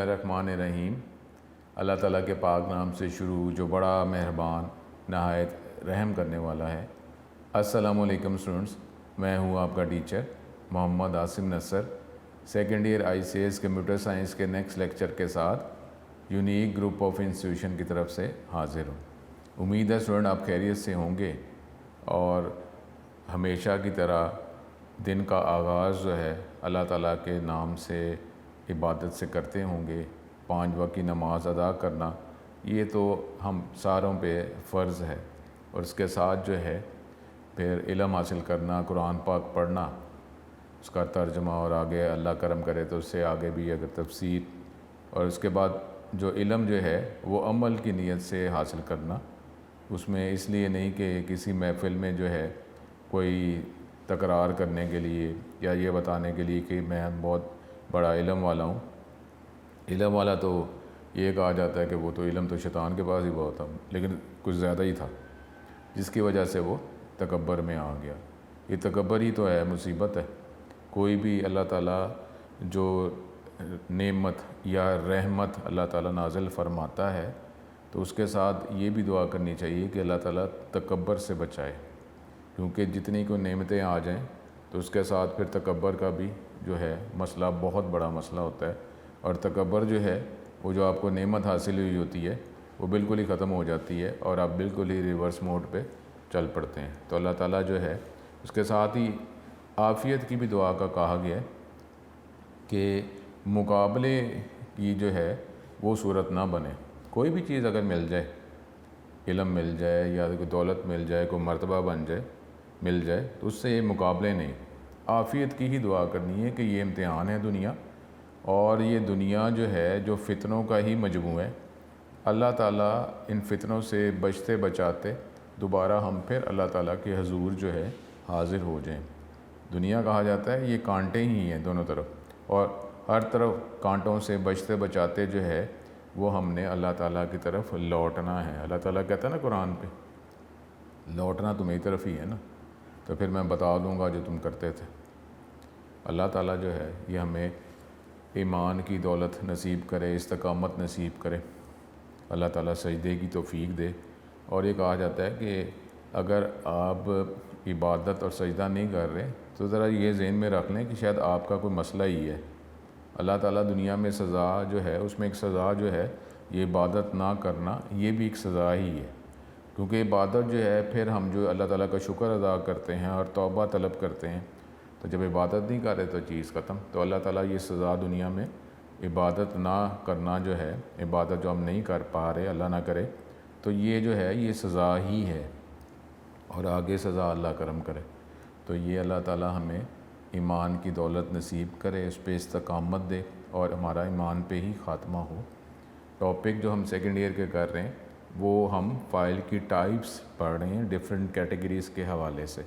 बिस्मिल्लाहिर्रहमानिर्रहीम। अल्लाह ताला के पाक नाम से शुरू जो बड़ा मेहरबान नहायत रहम करने वाला है। अस्सलामुअलैकुम स्टूडेंट्स, मैं हूँ आपका teacher Mohammad Asim Nasar, second year ICS computer science के नेक्स्ट लेक्चर के साथ यूनिक ग्रुप ऑफ इंस्टीट्यूशन की तरफ से हाजिर हूँ। उम्मीद है स्टूडेंट आप खैरियत से होंगे और हमेशा की तरह दिन का आगाज़ जो है अल्लाह ताला के नाम से इबादत से करते होंगे। 5 वक्त की नमाज अदा करना ये तो हम सारों पे फ़र्ज़ है, और इसके साथ जो है फिर इल्म हासिल करना, कुरान पाक पढ़ना, उसका तर्जमा और आगे अल्लाह करम करे तो उससे आगे भी अगर तफसीर, और उसके बाद जो इल्म जो है वो अमल की नीयत से हासिल करना। उसमें इसलिए नहीं कि किसी महफ़िल में जो है कोई तकरार करने के लिए या ये बताने के लिए कि मैं बहुत बड़ा इल्म वाला हूँ। इल्म वाला तो ये कहा जाता है कि वो तो इल्म तो शैतान के पास ही बहुत था, लेकिन कुछ ज़्यादा ही था, जिसकी वजह से वो तकब्बर में आ गया। ये तकब्बर ही तो है, मुसीबत है। कोई भी अल्लाह ताला जो नेमत या रहमत अल्लाह ताला नाज़िल फरमाता है तो उसके साथ ये भी दुआ करनी चाहिए कि अल्लाह ताला तकब्बर से बचाए, क्योंकि जितनी कोई नेमतें आ जाएं तो उसके साथ फिर तकब्बर का भी जो है मसला बहुत बड़ा मसला होता है। और तकब्बर जो है वो जो आपको नेमत हासिल हुई होती है वो बिल्कुल ही ख़त्म हो जाती है और आप बिल्कुल ही रिवर्स मोड पे चल पड़ते हैं। तो अल्लाह ताला जो है उसके साथ ही आफ़ियत की भी दुआ का कहा गया है कि मुकाबले की जो है वो सूरत ना बने। कोई भी चीज़ अगर मिल जाए, इल्म मिल जाए या कोई दौलत मिल जाए, कोई मर्तबा बन जाए, मिल जाए, तो उससे ये मुकाबले नहीं, आफ़ियत की ही दुआ करनी है कि ये इम्तिहान है दुनिया, और ये दुनिया जो है जो फ़ितनों का ही मजमू है। अल्लाह ताला इन फ़ितनों से बचते बचाते दोबारा हम फिर अल्लाह ताला के हजूर जो है हाज़िर हो जाएं। दुनिया कहा जाता है ये कांटे ही हैं दोनों तरफ, और हर तरफ कांटों से बचते बचाते जो है वो हमने अल्लाह ताला की तरफ लौटना है। अल्लाह ताला कहता है ना कुरान पे, लौटना तो मेरी तरफ ही है ना, तो फिर मैं बता दूंगा जो तुम करते थे। अल्लाह ताला जो है ये हमें ईमान की दौलत नसीब करे, इस्तकामत नसीब करे, अल्लाह ताला सजदे की तौफीक दे। और ये कहा जाता है कि अगर आप इबादत और सजदा नहीं कर रहे तो ज़रा ये ज़हन में रख लें कि शायद आपका कोई मसला ही है। अल्लाह ताला दुनिया में सज़ा जो है उसमें एक सज़ा जो है ये इबादत ना करना, ये भी एक सज़ा ही है, क्योंकि इबादत जो है फिर हम जो अल्लाह ताला का शुक्र अदा करते हैं और तौबा तलब करते हैं, तो जब इबादत नहीं कर रहे तो चीज़ ख़त्म। तो अल्लाह ताला ये सज़ा दुनिया में इबादत ना करना जो है, इबादत जो हम नहीं कर पा रहे, अल्लाह ना करे, तो ये जो है ये सज़ा ही है, और आगे सज़ा अल्लाह करम करे। तो ये अल्लाह ताला हमें ईमान की दौलत नसीब करे, उस पर इस्तकामत दे और हमारा ईमान पे ही ख़ात्मा हो। टॉपिक जो हम सेकेंड ईयर के कर रहे हैं वो हम फ़ाइल की टाइप्स पढ़ रहे हैं डिफरेंट कैटेगरीज़ के हवाले से।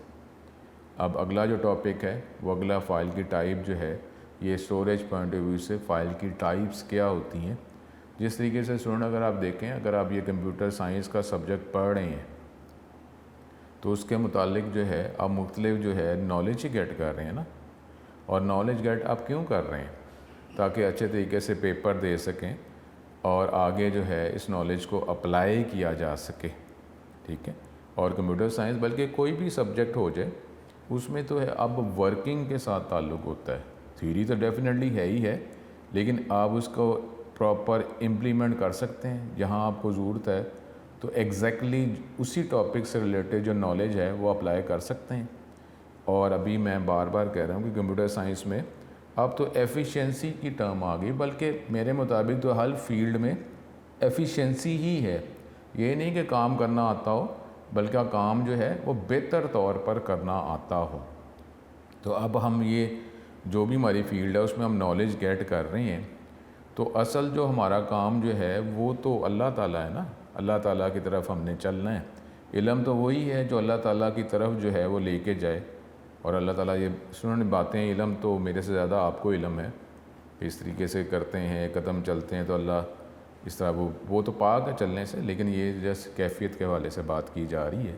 अब अगला जो टॉपिक है वो अगला फ़ाइल की टाइप जो है, ये स्टोरेज पॉइंट ऑफ व्यू से फ़ाइल की टाइप्स क्या होती हैं। जिस तरीके से स्टूडेंट अगर आप देखें, अगर आप ये कंप्यूटर साइंस का सब्जेक्ट पढ़ रहे हैं तो उसके मुतालिक जो है आप मुख्तलिफ जो है नॉलेज ही गेट कर रहे हैं ना। और नॉलेज गेट आप क्यों कर रहे हैं? ताकि अच्छे तरीके से पेपर दे सकें और आगे जो है इस नॉलेज को अप्लाई किया जा सके, ठीक है। और कंप्यूटर साइंस बल्कि कोई भी सब्जेक्ट हो जाए उसमें तो है अब वर्किंग के साथ ताल्लुक़ होता है। थ्योरी तो डेफिनेटली है ही है, लेकिन आप उसको प्रॉपर इम्प्लीमेंट कर सकते हैं जहाँ आपको ज़रूरत है, तो एग्जैक्टली उसी टॉपिक से रिलेटेड जो नॉलेज है वो अप्लाई कर सकते हैं। और अभी मैं बार बार कह रहा हूँ कि कंप्यूटर साइंस में अब तो एफिशिएंसी की टर्म आ गई, बल्कि मेरे मुताबिक तो हर फील्ड में एफिशिएंसी ही है। ये नहीं कि काम करना आता हो, बल्कि काम जो है वो बेहतर तौर पर करना आता हो। तो अब हम ये जो भी हमारी फील्ड है उसमें हम नॉलेज गेट कर रहे हैं, तो असल जो हमारा काम जो है वो तो अल्लाह ताला है ना, अल्लाह ताला की तरफ हमने चलना है। इल्म तो वही है जो अल्लाह ताला की तरफ जो है वो लेके जाए। और अल्लाह ताला ये सुनने बातें, इल्म तो मेरे से ज़्यादा आपको इल्म है, इस तरीके से करते हैं, कदम चलते हैं तो अल्लाह इस तरह वो तो पाक है चलने से, लेकिन ये जैसे कैफियत के हवाले से बात की जा रही है।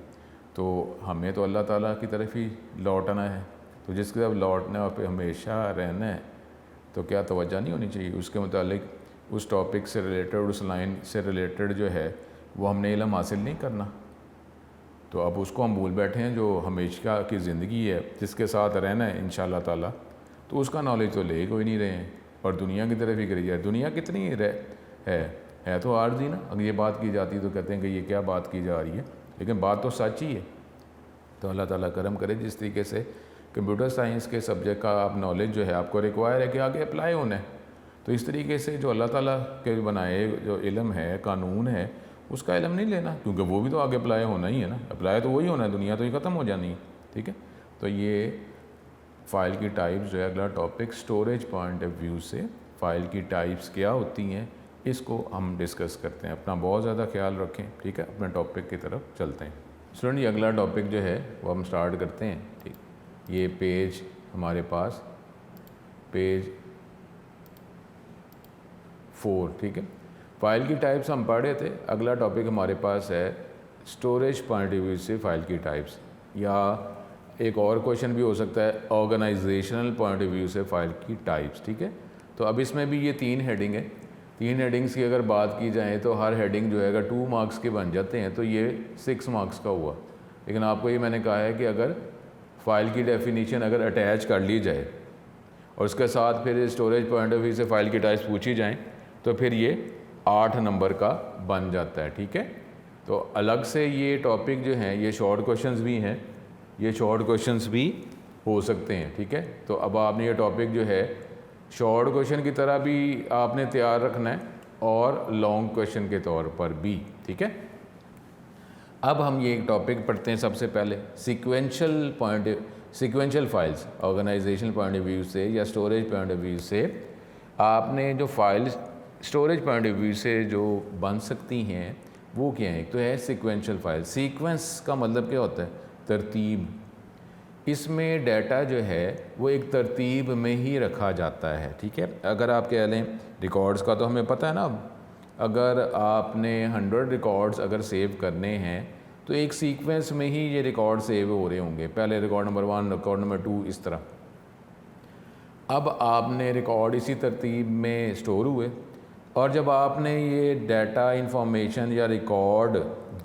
तो हमें तो अल्लाह ताला की तरफ ही लौटना है, तो जिसकी तरफ लौटना है और फिर हमेशा रहना है, तो क्या तवज्जो नहीं होनी चाहिए उसके मुतालिक उस टॉपिक से रिलेटेड, उस लाइन से रिलेटेड जो है वो हमने इल्म हासिल नहीं करना। तो अब उसको हम भूल बैठे हैं जो हमेशा की ज़िंदगी है, जिसके साथ रहना है इंशाअल्लाह ताला, तो उसका नॉलेज तो ले कोई नहीं रहे हैं और दुनिया की तरफ ही करी जाए। दुनिया कितनी है तो आर्जी ना। अगर ये बात की जाती है तो कहते हैं कि ये क्या बात की जा रही है, लेकिन बात तो सच ही है। तो अल्लाह ताला करम करे, जिस तरीके से कंप्यूटर साइंस के सब्जेक्ट का आप नॉलेज जो है आपको रिक्वायर है कि आगे अप्लाई होना है, तो इस तरीके से जो अल्लाह ताला के बनाए जो इल्म है, कानून है, उसका इल्म नहीं लेना, क्योंकि वो भी तो आगे अप्लाई होना ही है ना। अप्लाई तो वही होना है, दुनिया तो ये ख़त्म हो जानी है। ठीक है, तो ये फ़ाइल की टाइप्स जो है अगला topic, storage point of view से फ़ाइल की टाइप्स क्या होती हैं इसको हम डिस्कस करते हैं। अपना बहुत ज़्यादा ख्याल रखें। ठीक है, अपने टॉपिक की तरफ चलते हैं। स्टूडेंट, ये अगला टॉपिक जो है वो हम स्टार्ट करते हैं। ठीक, ये पेज हमारे पास पेज 4। ठीक है, फ़ाइल की टाइप्स हम पढ़ रहे थे। अगला टॉपिक हमारे पास है स्टोरेज पॉइंट ऑफ व्यू से फ़ाइल की टाइप्स, या एक और क्वेश्चन भी हो सकता है ऑर्गेनाइजेशनल पॉइंट ऑफ व्यू से फ़ाइल की टाइप्स। ठीक है, तो अब इसमें भी ये 3 हेडिंग है। 3 हेडिंग्स की अगर बात की जाए तो हर हेडिंग जो है अगर 2 मार्क्स के बन जाते हैं तो ये 6 मार्क्स का हुआ। लेकिन आपको ये मैंने कहा है कि अगर फ़ाइल की डेफिनीशन अगर अटैच कर ली जाए और उसके साथ फिर स्टोरेज पॉइंट ऑफ व्यू से फ़ाइल की टाइप्स पूछी जाएँ तो फिर ये 8 नंबर का बन जाता है। ठीक है, तो अलग से ये टॉपिक जो हैं ये शॉर्ट क्वेश्चंस भी हैं, ये शॉर्ट क्वेश्चंस भी हो सकते हैं। ठीक है, तो अब आपने ये टॉपिक जो है शॉर्ट क्वेश्चन की तरह भी आपने तैयार रखना है और लॉन्ग क्वेश्चन के तौर पर भी। ठीक है, अब हम ये एक टॉपिक पढ़ते हैं। सबसे पहले sequential files organization point of view से या स्टोरेज पॉइंट ऑफ व्यू से आपने जो file storage point of view से जो बन सकती हैं वो क्या है। एक तो है सीक्वेंशियल फाइल। सीक्वेंस का मतलब क्या होता है? तरतीब। इसमें डाटा जो है वो एक तरतीब में ही रखा जाता है। ठीक है, अगर आप कह लें रिकॉर्ड्स का तो हमें पता है ना, अगर आपने 100 रिकॉर्ड्स अगर सेव करने हैं तो एक सीक्वेंस में ही ये रिकॉर्ड सेव हो रहे होंगे। पहले रिकॉर्ड नंबर 1, रिकॉर्ड नंबर 2, इस तरह। अब आपने रिकॉर्ड इसी तरतीब में स्टोर हुए और जब आपने ये डाटा इंफॉर्मेशन या रिकॉर्ड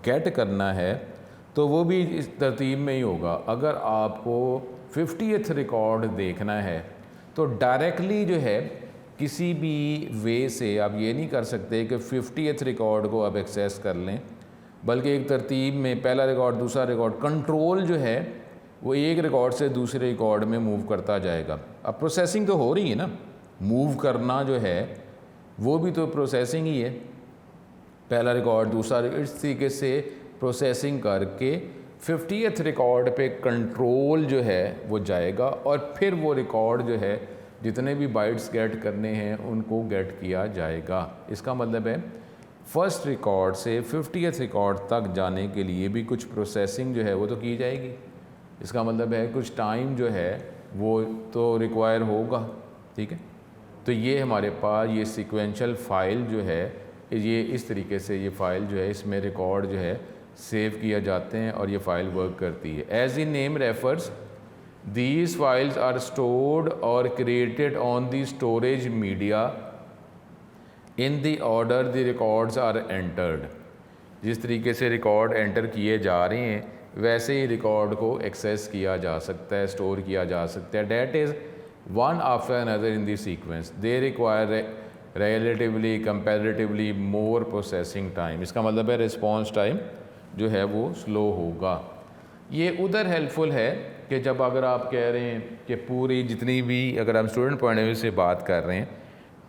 गेट करना है तो वो भी इस तरतीब में ही होगा। अगर आपको 50th रिकॉर्ड देखना है तो डायरेक्टली जो है किसी भी वे से आप ये नहीं कर सकते कि 50th रिकॉर्ड को आप एक्सेस कर लें, बल्कि एक तरतीब में पहला रिकॉर्ड, दूसरा रिकॉर्ड, कंट्रोल जो है वो एक रिकॉर्ड से दूसरे रिकॉर्ड में मूव करता जाएगा। अब प्रोसेसिंग तो हो रही है ना, मूव करना जो है वो भी तो प्रोसेसिंग ही है। पहला रिकॉर्ड, दूसरा, इस तरीके से प्रोसेसिंग करके 50th रिकॉर्ड पे कंट्रोल जो है वो जाएगा और फिर वो रिकॉर्ड जो है जितने भी बाइट्स गेट करने हैं उनको गेट किया जाएगा। इसका मतलब है फर्स्ट रिकॉर्ड से 50th रिकॉर्ड तक जाने के लिए भी कुछ प्रोसेसिंग जो है वो तो की जाएगी। इसका मतलब है कुछ टाइम जो है वो तो रिक्वायर होगा। ठीक है, तो ये हमारे पास ये सीक्वेंशियल फाइल जो है ये इस तरीके से ये फ़ाइल जो है इसमें रिकॉर्ड जो है सेव किया जाते हैं और ये फ़ाइल वर्क करती है। As in name refers, these files are stored और created on the storage media in the order the records are entered. जिस तरीके से रिकॉर्ड एंटर किए जा रहे हैं वैसे ही रिकॉर्ड को एक्सेस किया जा सकता है, स्टोर किया जा सकता है। That is one after another in the sequence, they require relatively comparatively more processing time. इसका मतलब है रिस्पॉन्स टाइम जो है वो स्लो होगा। ये उधर हेल्पफुल है कि जब अगर आप कह रहे हैं कि पूरी जितनी भी अगर हम स्टूडेंट पॉइंट ऑफ व्यू से बात कर रहे हैं,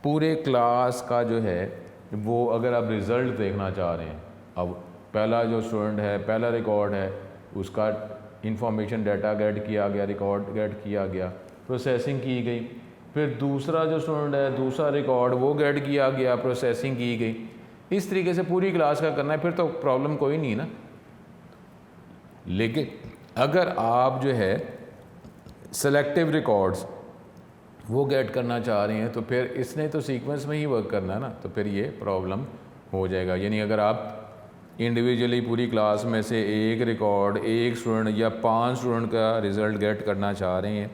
पूरे क्लास का जो है वो अगर आप रिज़ल्ट देखना चाह रहे हैं, अब पहला जो स्टूडेंट है, पहला रिकॉर्ड है, उसका इंफॉर्मेशन डाटा गेट किया गया, रिकॉर्ड गेट किया गया, प्रोसेसिंग की गई, फिर दूसरा जो स्टूडेंट है, दूसरा रिकॉर्ड वो गेट किया गया, प्रोसेसिंग की गई। इस तरीके से पूरी क्लास का करना है, फिर तो प्रॉब्लम कोई नहीं ना। लेकिन अगर आप जो है सेलेक्टिव रिकॉर्ड्स वो गेट करना चाह रहे हैं तो फिर इसने तो सीक्वेंस में ही वर्क करना है ना, तो फिर ये प्रॉब्लम हो जाएगा। यानी अगर आप इंडिविजुअली पूरी क्लास में से एक रिकॉर्ड, एक स्टूडेंट या 5 स्टूडेंट का रिज़ल्ट गेट करना चाह रहे हैं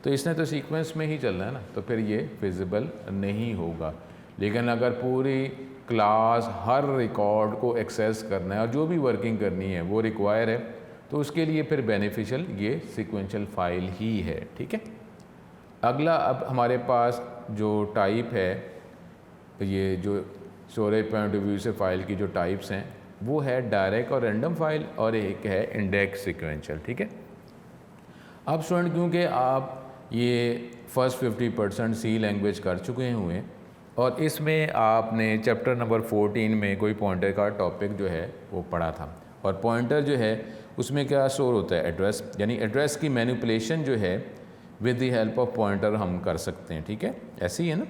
तो इसने तो सीक्वेंस में ही चलना है ना, तो फिर ये फिजिबल नहीं होगा। लेकिन अगर पूरी क्लास हर रिकॉर्ड को एक्सेस करना है और जो भी वर्किंग करनी है वो रिक्वायर है, तो उसके लिए फिर बेनिफिशियल ये सीक्वेंशियल फ़ाइल ही है। ठीक है, अगला अब हमारे पास जो टाइप है, ये जो स्टोरेज पॉइंट ऑफ व्यू से फ़ाइल की जो टाइप्स हैं वो है डायरेक्ट और रैंडम फाइल, और एक है इंडेक्स सीक्वेंशियल। ठीक है, अब स्टूडेंट क्योंकि आप ये फर्स्ट 50% सी लैंग्वेज कर चुके हुए और इसमें आपने चैप्टर नंबर 14 में कोई पॉइंटर का टॉपिक जो है वो पढ़ा था, और पॉइंटर जो है उसमें क्या स्टोर होता है, एड्रेस, यानी एड्रेस की मैनिपुलेशन जो है with the help of pointer हम कर सकते हैं। ठीक है, ऐसी है ना।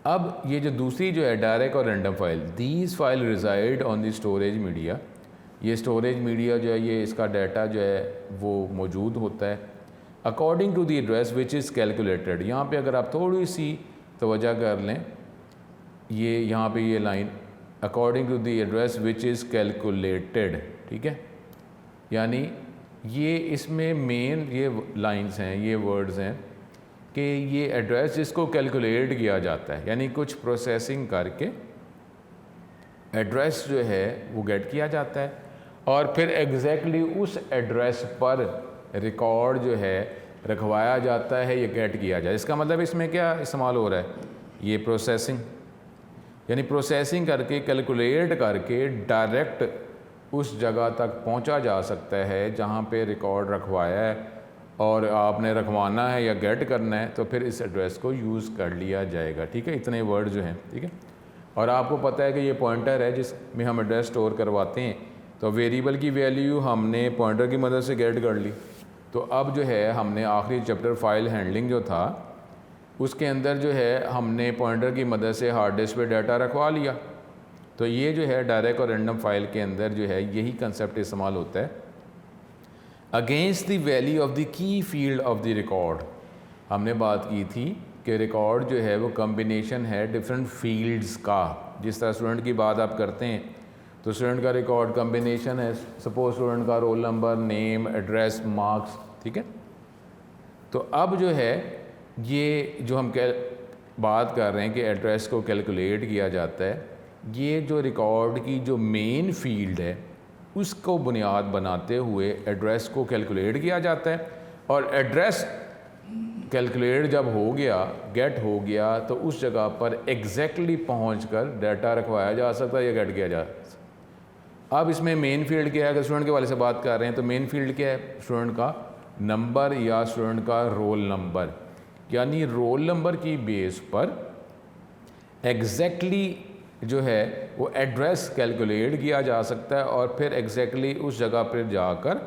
अब ये जो दूसरी जो है डायरेक्ट और random file, these file reside on the storage media, ये स्टोरेज मीडिया जो है ये इसका डाटा जो है वो मौजूद होता है according to the address which is calculated. यहाँ पे अगर आप थोड़ी सी तवज्जो कर लें, ये यहाँ पे ये line according to the address which is calculated, ठीक है, यानी ये इसमें मेन ये लाइंस हैं, ये वर्ड्स हैं कि ये एड्रेस जिसको कैलकुलेट किया जाता है, यानी कुछ प्रोसेसिंग करके एड्रेस जो है वो गेट किया जाता है और फिर एग्जैक्टली उस एड्रेस पर रिकॉर्ड जो है रखवाया जाता है, ये गेट किया जाए। इसका मतलब इसमें क्या इस्तेमाल हो रहा है, ये प्रोसेसिंग, यानी प्रोसेसिंग करके कैलकुलेट करके डायरेक्ट उस जगह तक पहुंचा जा सकता है जहां पे रिकॉर्ड रखवाया है और आपने रखवाना है या गेट करना है, तो फिर इस एड्रेस को यूज़ कर लिया जाएगा। ठीक है, इतने वर्ड जो हैं, ठीक है। और आपको पता है कि ये पॉइंटर है जिसमें हम एड्रेस स्टोर करवाते हैं, तो वेरिएबल की वैल्यू हमने पॉइंटर की मदद से गेट कर ली। तो अब जो है हमने आखिरी चैप्टर फाइल हैंडलिंग जो था उसके अंदर जो है हमने पॉइंटर की मदद से हार्ड डिस्क पे डाटा रखवा लिया। तो ये जो है डायरेक्ट और रैंडम फाइल के अंदर जो है यही कंसेप्ट इस्तेमाल होता है। Against the value of the key field of the record, हमने बात की थी कि रिकॉर्ड जो है वो कम्बिनेशन है डिफरेंट फील्ड्स का। जिस तरह स्टूडेंट की बात आप करते हैं तो स्टूडेंट का रिकॉर्ड कम्बिनेशन है, सपोज स्टूडेंट का roll number, name, address, marks, ठीक है। तो अब जो है ये जो हम बात कर रहे हैं कि एड्रेस को कैलकुलेट किया जाता है, ये जो रिकॉर्ड की जो मेन फील्ड है उसको बुनियाद बनाते हुए एड्रेस को कैलकुलेट किया जाता है, और एड्रेस कैलकुलेट जब हो गया, गेट हो गया, तो उस जगह पर एग्जैक्टली पहुंचकर डाटा रखवाया जा सकता है या गेट किया जा सकता है। अब इसमें मेन फील्ड क्या है, अगर स्टूडेंट के वाले से बात कर रहे हैं तो मेन फील्ड क्या है, स्टूडेंट का नंबर या स्टूडेंट का रोल नंबर, यानी रोल नंबर की बेस पर एग्जैक्टली जो है वो एड्रेस कैलकुलेट किया जा सकता है और फिर एग्जैक्टली उस जगह पर जाकर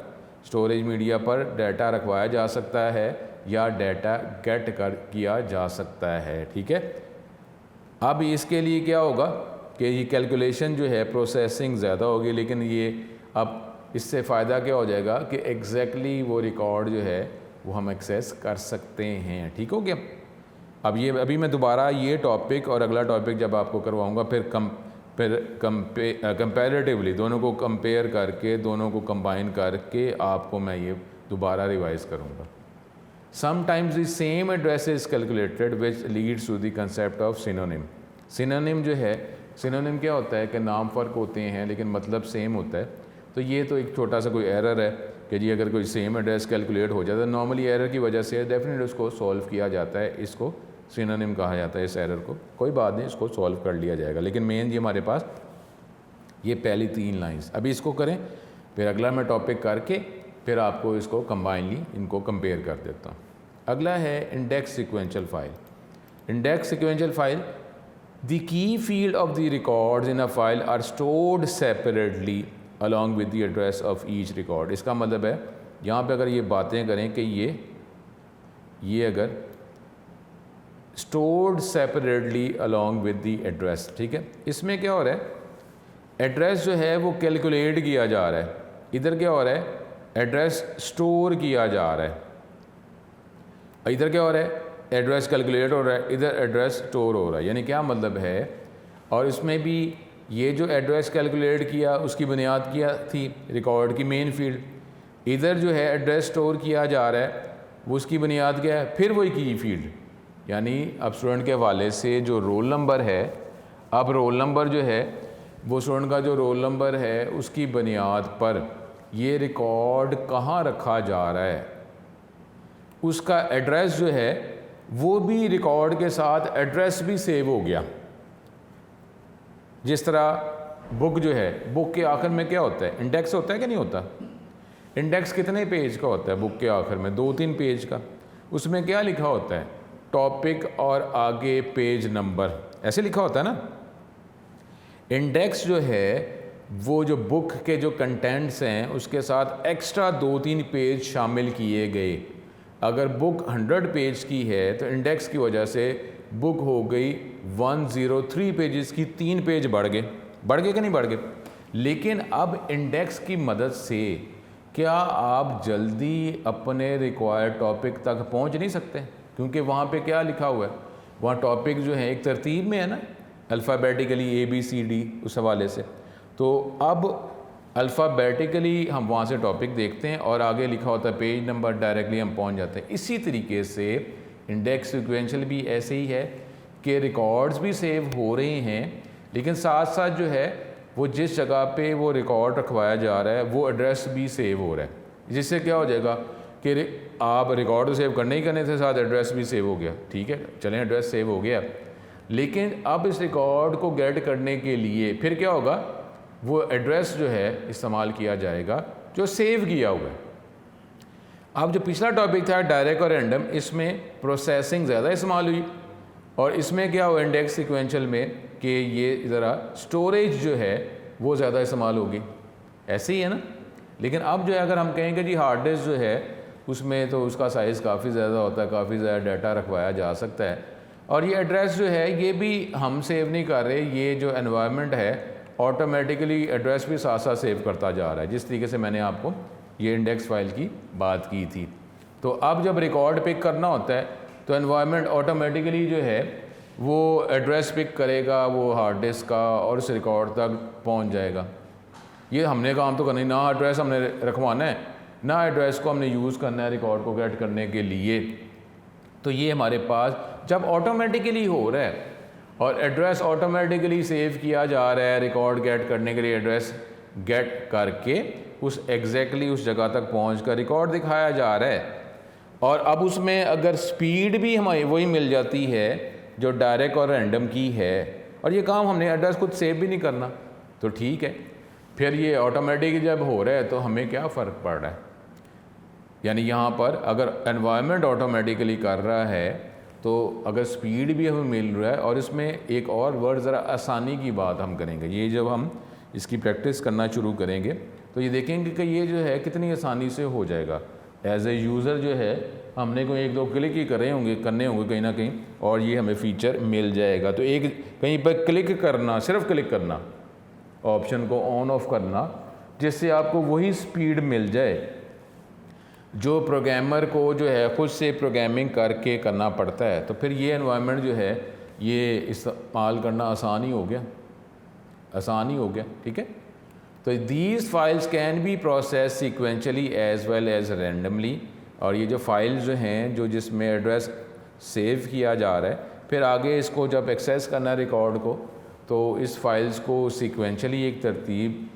स्टोरेज मीडिया पर डाटा रखवाया जा सकता है या डाटा गेट कर किया जा सकता है। ठीक है, अब इसके लिए क्या होगा कि ये कैलकुलेशन जो है प्रोसेसिंग ज़्यादा होगी, लेकिन ये अब इससे फ़ायदा क्या हो जाएगा कि एग्जैक्टली वो रिकॉर्ड जो है वो हम एक्सेस कर सकते हैं। ठीक हो गया। अब ये अभी मैं दोबारा ये टॉपिक और अगला टॉपिक जब आपको करवाऊँगा फिर कंपैरेटिवली दोनों को कंपेयर करके, दोनों को कंबाइन करके आपको मैं ये दोबारा रिवाइज़ करूँगा। Sometimes the same address is calculated which leads to the concept of synonym. Synonym जो है, सिनोनिम क्या होता है कि नाम फ़र्क होते हैं लेकिन मतलब सेम होता है। तो ये तो एक छोटा सा कोई एरर है कि जी अगर कोई सेम एड्रेस कैलकुलेट हो जाता है, नॉर्मली एरर की वजह से डेफिनेटली उसको सॉल्व किया जाता है, इसको सिनोनिम कहा जाता है इस एरर को। कोई बात नहीं, इसको सॉल्व कर लिया जाएगा, लेकिन मेन जी हमारे पास ये पहली 3 लाइंस, अभी इसको करें फिर अगला मैं टॉपिक करके फिर आपको इसको कंबाइनली इनको कंपेयर कर देता हूँ। अगला है index sequential file. Index sequential file, the key field of the records in a file are stored separately along with the address of each record. इसका मतलब है यहाँ पे अगर ये बातें करें कि ये अगर stored separately along with the address, ठीक है, इसमें क्या हो रहा है, एड्रेस जो है वो कैलकुलेट किया जा रहा है, इधर क्या हो रहा है, एड्रेस स्टोर किया जा रहा है। इधर क्या हो रहा है, एड्रेस कैलकुलेट हो रहा है, इधर एड्रेस स्टोर हो रहा है। यानी क्या मतलब है, और इसमें भी ये जो एड्रेस कैलकुलेट किया उसकी बुनियाद क्या थी, रिकॉर्ड की मेन फील्ड, इधर जो है एड्रेस स्टोर किया जा रहा है वो उसकी बुनियाद क्या है, फिर वही की फील्ड। यानी अब स्टूडेंट के हवाले से जो रोल नंबर है, अब रोल नंबर जो है वो स्टूडेंट का जो रोल नंबर है उसकी बुनियाद पर ये रिकॉर्ड कहाँ रखा जा रहा है, उसका एड्रेस जो है वो भी रिकॉर्ड के साथ एड्रेस भी सेव हो गया। जिस तरह बुक जो है, बुक के आखिर में क्या होता है, इंडेक्स होता है कि नहीं होता। इंडेक्स कितने पेज का होता है बुक के आखिर में, 2-3 पेज का। उसमें क्या लिखा होता है, टॉपिक और आगे पेज नंबर, ऐसे लिखा होता है ना। इंडेक्स जो है वो जो बुक के जो कंटेंट्स हैं उसके साथ एक्स्ट्रा 2-3 पेज शामिल किए गए। अगर बुक 100 पेज की है तो इंडेक्स की वजह से बुक हो गई 103 पेजेस की, 3 पेज बढ़ गए कि नहीं बढ़ गए। लेकिन अब इंडेक्स की मदद से क्या आप जल्दी अपने रिक्वायर्ड टॉपिक तक पहुंच नहीं सकते, क्योंकि वहाँ पे क्या लिखा हुआ है, वहाँ टॉपिक जो है एक तरतीब में है ना, अल्फ़ाबेटिकली ABCD उस हवाले से। तो अब अल्फ़ाबेटिकली हम वहाँ से टॉपिक देखते हैं और आगे लिखा होता है पेज नंबर, डायरेक्टली हम पहुँच जाते हैं। इसी तरीके से इंडेक्स सीक्वेंशियल भी ऐसे ही है कि रिकॉर्ड्स भी सेव हो रहे हैं, लेकिन साथ साथ जो है वो जिस जगह पे वो रिकॉर्ड रखवाया जा रहा है वो एड्रेस भी सेव हो रहा है। जिससे क्या हो जाएगा कि आप रिकॉर्ड तो सेव करने ही करने से साथ एड्रेस भी सेव हो गया। ठीक है, चलें एड्रेस सेव हो गया, लेकिन अब इस रिकॉर्ड को गेट करने के लिए फिर क्या होगा, वो एड्रेस जो है इस्तेमाल किया जाएगा जो सेव किया हुआ है। अब जो पिछला टॉपिक था डायरेक्ट और रैंडम, इसमें प्रोसेसिंग ज़्यादा इस्तेमाल हुई और इसमें क्या हुआ इंडेक्स सीक्वेंशियल में कि ये ज़रा स्टोरेज जो है वो ज़्यादा इस्तेमाल होगी। ऐसे ही है ना। लेकिन अब जो है अगर हम कहें कि जी हार्ड डिस्क जो है उसमें तो उसका साइज़ काफ़ी ज़्यादा होता है, काफ़ी ज़्यादा डाटा रखवाया जा सकता है, और ये एड्रेस जो है ये भी हम सेव नहीं कर रहे, ये जो एनवायरनमेंट है ऑटोमेटिकली एड्रेस भी साथ साथ सेव करता जा रहा है, जिस तरीके से मैंने आपको ये इंडेक्स फाइल की बात की थी। तो अब जब रिकॉर्ड पिक करना होता है तो एनवायरनमेंट ऑटोमेटिकली जो है वो एड्रेस पिक करेगा वो हार्ड डिस्क का और उस रिकॉर्ड तक पहुंच जाएगा। ये हमने काम तो करना ही, ना एड्रेस हमने रखवाना है ना एड्रेस को हमने यूज़ करना है रिकॉर्ड को गेट करने के लिए। तो ये हमारे पास जब ऑटोमेटिकली हो रहा है और एड्रेस ऑटोमेटिकली सेव किया जा रहा है, रिकॉर्ड गेट करने के लिए एड्रेस गेट करके उस एग्जैक्टली उस जगह तक पहुँच कर रिकॉर्ड दिखाया जा रहा है। और अब उसमें अगर स्पीड भी हमें वही मिल जाती है जो डायरेक्ट और रैंडम की है, और ये काम हमने एड्रेस खुद सेव भी नहीं करना, तो ठीक है, फिर ये ऑटोमेटिक जब हो रहा है तो हमें क्या फ़र्क पड़ रहा है। यानी यहाँ पर अगर एनवायरनमेंट ऑटोमेटिकली कर रहा है तो अगर स्पीड भी हमें मिल रहा है, और इसमें एक और वर्ड ज़रा आसानी की बात हम करेंगे, ये जब हम इसकी प्रैक्टिस करना शुरू करेंगे तो ये देखेंगे कि ये जो है कितनी आसानी से हो जाएगा। एज ए यूज़र जो है हमने कोई 1-2 क्लिक ही करने होंगे कहीं ना कहीं, और ये हमें फ़ीचर मिल जाएगा। तो एक कहीं पर क्लिक करना, सिर्फ क्लिक करना, ऑप्शन को ऑन ऑफ करना, जिससे आपको वही स्पीड मिल जाए जो प्रोग्रामर को जो है खुद से प्रोग्रामिंग करके करना पड़ता है। तो फिर ये एनवायरनमेंट जो है ये इस्तेमाल करना आसान ही हो गया, ठीक है। तो these files can be process sequentially as well as randomly, और ये जो फाइल्स जो हैं जो जिसमें एड्रेस सेव किया जा रहा है, फिर आगे इसको जब एक्सेस करना है रिकॉर्ड को, तो इस फाइल्स को सीक्वेंशली एक तरतीब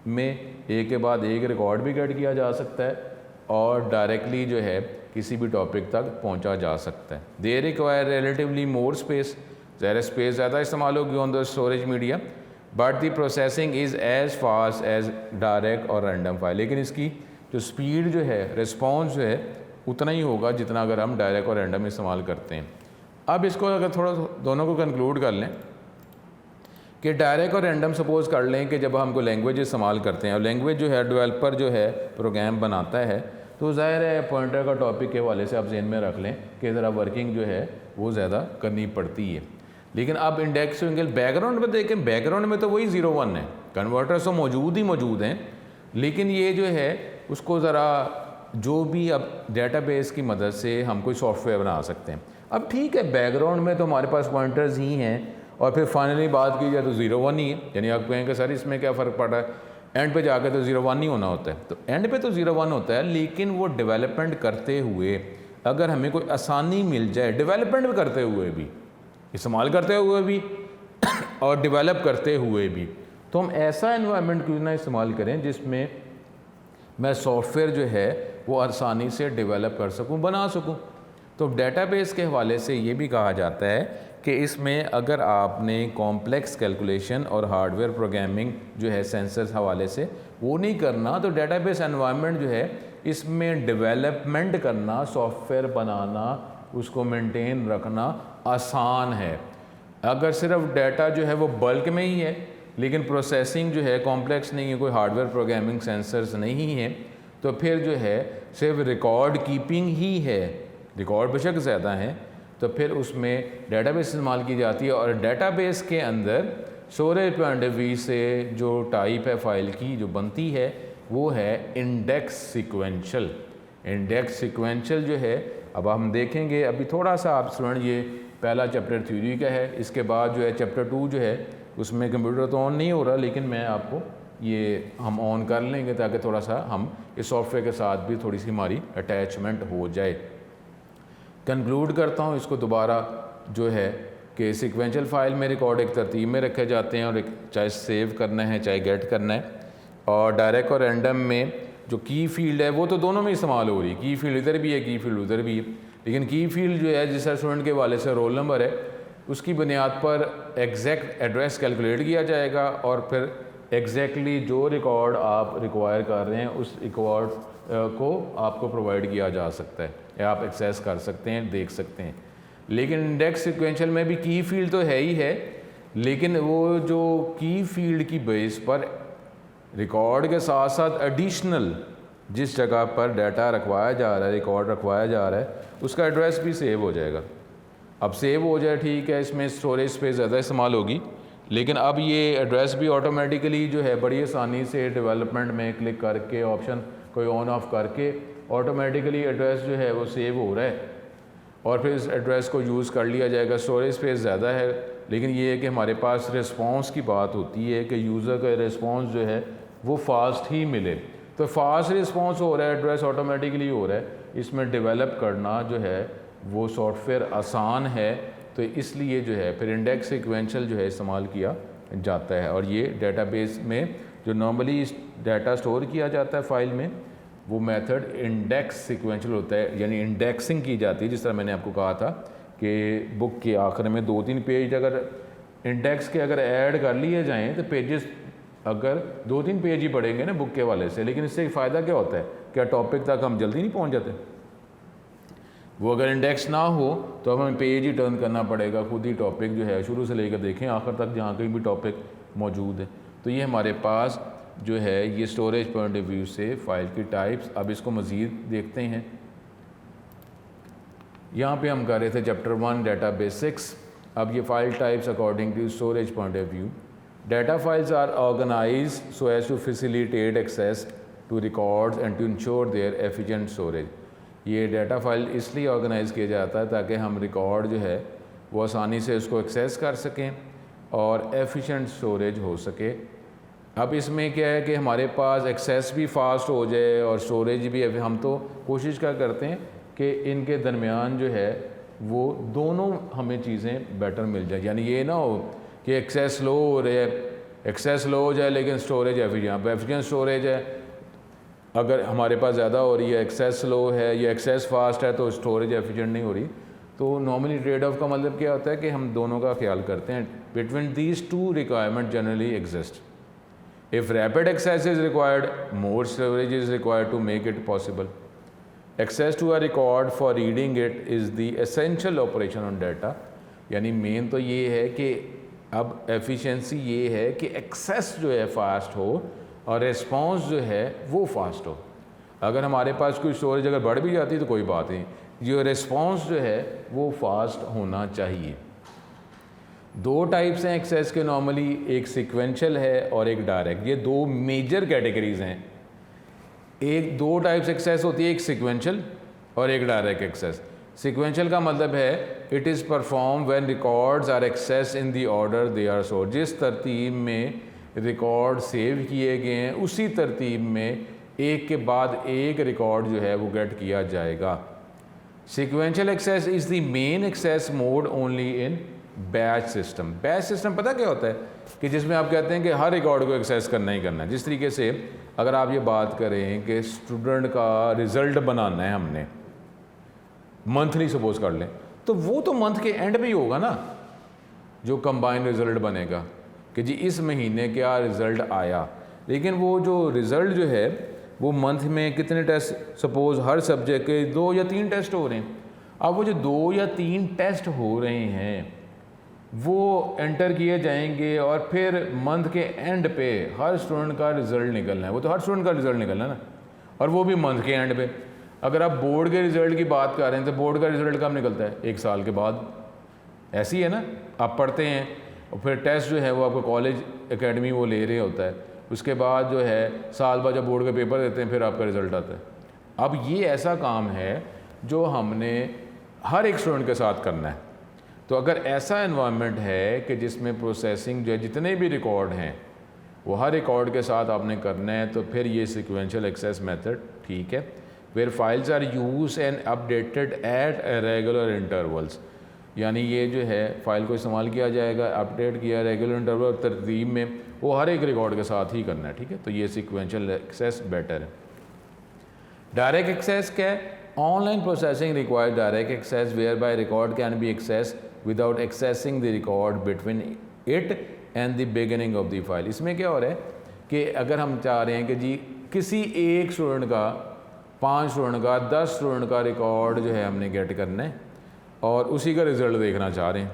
में एक के बाद एक रिकॉर्ड भी गेट किया जा सकता है और डायरेक्टली जो है किसी भी टॉपिक तक पहुंचा जा सकता है। They require relatively more space, ज़्यादा स्पेस ज़्यादा इस्तेमाल होगी on the storage media, but the processing is as fast as direct और रैंडम फाइल। लेकिन इसकी जो स्पीड जो है, रिस्पॉन्स जो है उतना ही होगा जितना अगर हम डायरेक्ट और रैंडम इस्तेमाल करते हैं। अब इसको अगर थोड़ा दोनों को कंक्लूड कर लें कि डायरेक्ट और रैंडम सपोज़ कर लें कि जब हम कोई लैंग्वेज इस्तेमाल करते हैं और लैंग्वेज जो है डेवलपर जो है प्रोग्राम बनाता है, तो ज़ाहिर है पॉइंटर का टॉपिक के हवाले से आप ज़हन में रख लें कि ज़रा वर्किंग जो है वो ज़्यादा करनी पड़ती है। लेकिन अब इंडेक्स बैकग्राउंड में देखें, बैकग्राउंड में तो वही 0-1 है, कन्वर्टर्स तो मौजूद हैं, लेकिन ये जो है उसको ज़रा जो भी अब डेटाबेस की मदद से हम कोई सॉफ्टवेयर बना सकते हैं। अब ठीक है, बैकग्राउंड में तो हमारे पास पॉइंटर्स ही हैं, और फिर फाइनली बात की जाए तो 0-1 ही है। यानी आप कहेंगे सर इसमें क्या फ़र्क पड़ रहा है, एंड पे जाकर तो 0-1 ही होना होता है। तो एंड पे तो 0-1 होता है, लेकिन वो डेवलपमेंट करते हुए अगर हमें कोई आसानी मिल जाए डेवलपमेंट करते हुए भी, इस्तेमाल करते हुए भी और डेवलप करते हुए भी, तो हम ऐसा एनवायरनमेंट क्यों ना इस्तेमाल करें जिसमें मैं सॉफ्टवेयर जो है वो आसानी से डेवलप कर सकूं, बना सकूं। तो डेटाबेस के हवाले से ये भी कहा जाता है कि इसमें अगर आपने कॉम्प्लेक्स कैलकुलेशन और हार्डवेयर प्रोग्रामिंग जो है सेंसर्स हवाले से वो नहीं करना, तो डेटाबेस एनवायरनमेंट जो है इसमें डेवलपमेंट करना, सॉफ्टवेयर बनाना, उसको मेंटेन रखना आसान है। अगर सिर्फ डाटा जो है वो बल्क में ही है लेकिन प्रोसेसिंग जो है कॉम्प्लेक्स नहीं है, कोई हार्डवेयर प्रोग्रामिंग सेंसर्स नहीं है, तो फिर जो है सिर्फ रिकॉर्ड कीपिंग ही है, रिकॉर्ड बेशक ज़्यादा हैं, तो फिर उसमें डेटाबेस इस्तेमाल की जाती है। और डेटाबेस के अंदर स्टोरेज पॉइंट ऑफ व्यू से जो टाइप है फाइल की जो बनती है वो है इंडेक्स सीक्वेंशियल। इंडेक्स सीक्वेंशियल जो है, अब हम देखेंगे, अभी थोड़ा सा आप स्टूडेंट, ये पहला चैप्टर थ्योरी का है, इसके बाद जो है चैप्टर 2 जो है उसमें कंप्यूटर तो ऑन नहीं हो रहा, लेकिन मैं आपको ये हम ऑन कर लेंगे ताकि थोड़ा सा हम इस सॉफ्टवेयर के साथ भी थोड़ी सी हमारी अटैचमेंट हो जाए। कंक्लूड करता हूँ इसको दोबारा, जो है कि सीक्वेंशियल फाइल में रिकॉर्ड एक तरतीब में रखे जाते हैं, और चाहे सेव करना है चाहे गेट करना है। और डायरेक्ट और रैंडम में जो की फील्ड है वो तो दोनों में इस्तेमाल हो रही है, की फील्ड इधर भी है, की फील्ड उधर भी है, लेकिन की फील्ड जो है जिस स्टूडेंट के वाले से रोल नंबर है उसकी बुनियाद पर एग्जैक्ट एड्रेस कैलकुलेट किया जाएगा, और फिर एग्जैक्टली जो रिकॉर्ड आप रिक्वायर कर रहे हैं उस रिकॉर्ड को आपको प्रोवाइड किया जा सकता है या आप एक्सेस कर सकते हैं, देख सकते हैं। लेकिन इंडेक्स सीक्वेंशियल में भी की फील्ड तो है ही है, लेकिन वो जो की फील्ड की बेस पर रिकॉर्ड के साथ साथ एडिशनल जिस जगह पर डाटा रखवाया जा रहा है, रिकॉर्ड रखवाया जा रहा है, उसका एड्रेस भी सेव हो जाएगा। अब सेव हो जाए ठीक है, इसमें स्टोरेज स्पेस ज़्यादा इस्तेमाल होगी, लेकिन अब ये एड्रेस भी ऑटोमेटिकली जो है बड़ी आसानी से डेवलपमेंट में क्लिक करके ऑप्शन कोई ऑन ऑफ करके ऑटोमेटिकली एड्रेस जो है वो सेव हो रहा है, और फिर इस एड्रेस को यूज़ कर लिया जाएगा। स्टोरेज स्पेस ज़्यादा है, लेकिन ये है कि हमारे पास रिस्पॉन्स की बात होती है कि यूज़र का रिस्पॉन्स जो है वो फास्ट ही मिले, तो फास्ट रिस्पॉन्स हो रहा है, एड्रेस ऑटोमेटिकली हो रहा है, इसमें डेवलप करना जो है वो सॉफ्टवेयर आसान है, तो इसलिए जो है फिर इंडेक्स सीक्वेंशियल जो है इस्तेमाल किया जाता है। और ये डेटाबेस में जो नॉर्मली डाटा स्टोर किया जाता है फाइल में, वो मेथड इंडेक्स सीक्वेंशियल होता है, यानी इंडेक्सिंग की जाती है। जिस तरह मैंने आपको कहा था कि बुक के आखिर में 2-3 पेज अगर इंडेक्स के अगर ऐड कर लिए जाएँ तो पेजेस अगर 2-3 पेज ही पढ़ेंगे ना बुक के वाले से, लेकिन इससे फ़ायदा क्या होता है, क्या टॉपिक तक हम जल्दी नहीं पहुँच जाते? वो अगर इंडेक्स ना हो तो हमें पेज ही टर्न करना पड़ेगा, खुद ही टॉपिक जो है शुरू से लेकर देखें आखिर तक जहाँ कहीं भी टॉपिक मौजूद है। तो ये हमारे पास जो है ये स्टोरेज पॉइंट ऑफ व्यू से फ़ाइल की टाइप्स। अब इसको मज़ीद देखते हैं। यहाँ पे हम कर रहे थे चैप्टर 1 डाटा बेसिक्स। अब ये file types according to storage point of view. Data files are organize so as to facilitate access to records and to ensure their efficient storage. ये डाटा फाइल इसलिए ऑर्गेनाइज़ किया जाता है ताकि हम record जो है वो आसानी से उसको एक्सेस कर सकें और एफिशिएंट स्टोरेज हो सके। अब इसमें क्या है कि हमारे पास एक्सेस भी फास्ट हो जाए और स्टोरेज भी। हम तो कोशिश क्या करते हैं कि इनके दरमियान जो है वो दोनों हमें चीज़ें बेटर मिल जाए, यानी ये ना हो कि एक्सेस लो हो रहा है, एक्सेस लो हो जाए लेकिन स्टोरेज एफिशिएंट स्टोरेज है अगर हमारे पास ज़्यादा हो रही है, एक्सेस लो है या एक्सेस फास्ट है तो स्टोरेज एफिशिएंट नहीं हो रही। तो नॉर्मली ट्रेड ऑफ का मतलब क्या होता है कि हम दोनों का ख्याल करते हैं। Between these two requirement generally exist. If rapid access is required, more storage is required to make it possible. Access to a record for reading it is the essential operation on data. यानी main तो ये है कि अब efficiency ये है कि access जो है फास्ट हो और रिस्पॉन्स जो है वो फास्ट हो। अगर हमारे पास कोई स्टोरेज अगर बढ़ भी जाती है तो कोई बात नहीं, जो रिस्पॉन्स जो है वो फास्ट होना चाहिए। दो टाइप्स हैं एक्सेस के नॉर्मली, एक सीक्वेंशियल है और एक डायरेक्ट। ये दो मेजर कैटेगरीज हैं। एक दो टाइप्स एक्सेस होती है, एक सीक्वेंशियल और एक डायरेक्ट एक्सेस। सीक्वेंशियल का मतलब है it is perform when records are access in the order they are stored. जिस तरतीब में रिकॉर्ड सेव किए गए हैं उसी तरतीब में एक के बाद एक रिकॉर्ड जो है वो गेट किया जाएगा। Sequential access is the main access mode only in batch system. Batch system पता क्या होता है कि जिसमें आप कहते हैं कि हर रिकॉर्ड को एक्सेस करना ही करना है। जिस तरीके से अगर आप ये बात करें कि स्टूडेंट का रिज़ल्ट बनाना है हमने मंथली सपोज कर लें, तो वो तो मंथ के एंड में ही होगा ना जो कंबाइंड रिज़ल्ट बनेगा कि जी इस महीने क्या रिज़ल्ट आया। लेकिन वो जो रिज़ल्ट जो है वो मंथ में कितने टेस्ट, सपोज़ हर सब्जेक्ट के 2 या 3 टेस्ट हो रहे हैं। अब वो जो 2 या 3 टेस्ट हो रहे हैं वो एंटर किए जाएंगे और फिर मंथ के एंड पे हर स्टूडेंट का रिज़ल्ट निकलना है। वो तो हर स्टूडेंट का रिज़ल्ट निकलना है ना, और वो भी मंथ के एंड पे। अगर आप बोर्ड के रिज़ल्ट की बात कर रहे हैं तो बोर्ड का रिज़ल्ट कब निकलता है? 1 साल के बाद। ऐसी है ना, आप पढ़ते हैं और फिर टेस्ट जो है वो आपको कॉलेज एकेडमी वो ले रहे होता है, उसके बाद जो है साल बाद जब बोर्ड के पेपर देते हैं फिर आपका रिज़ल्ट आता है। अब ये ऐसा काम है जो हमने हर एक स्टूडेंट के साथ करना है। तो अगर ऐसा एनवायरनमेंट है कि जिसमें प्रोसेसिंग जो है जितने भी रिकॉर्ड हैं वो हर रिकॉर्ड के साथ आपने करना है, तो फिर ये सीक्वेंशियल एक्सेस मेथड ठीक है। Where files are use and updated at regular intervals, यानी ये जो है फ़ाइल को इस्तेमाल किया जाएगा, अपडेट किया रेगुलर इंटरवल तरतीब में, वो हर एक रिकॉर्ड के साथ ही करना है, ठीक है। तो ये सीक्वेंशियल एक्सेस बेटर है। डायरेक्ट एक्सेस क्या है? Online processing requires direct access where by record can be access without accessing the record between it and the beginning of the file. इसमें क्या हो रहा है कि अगर हम चाह रहे हैं कि जी किसी एक स्टूडेंट का, 5 स्टूडेंट का, 10 स्टूडेंट का रिकॉर्ड जो है हमने गेट करना है और उसी का रिज़ल्ट देखना चाह रहे हैं,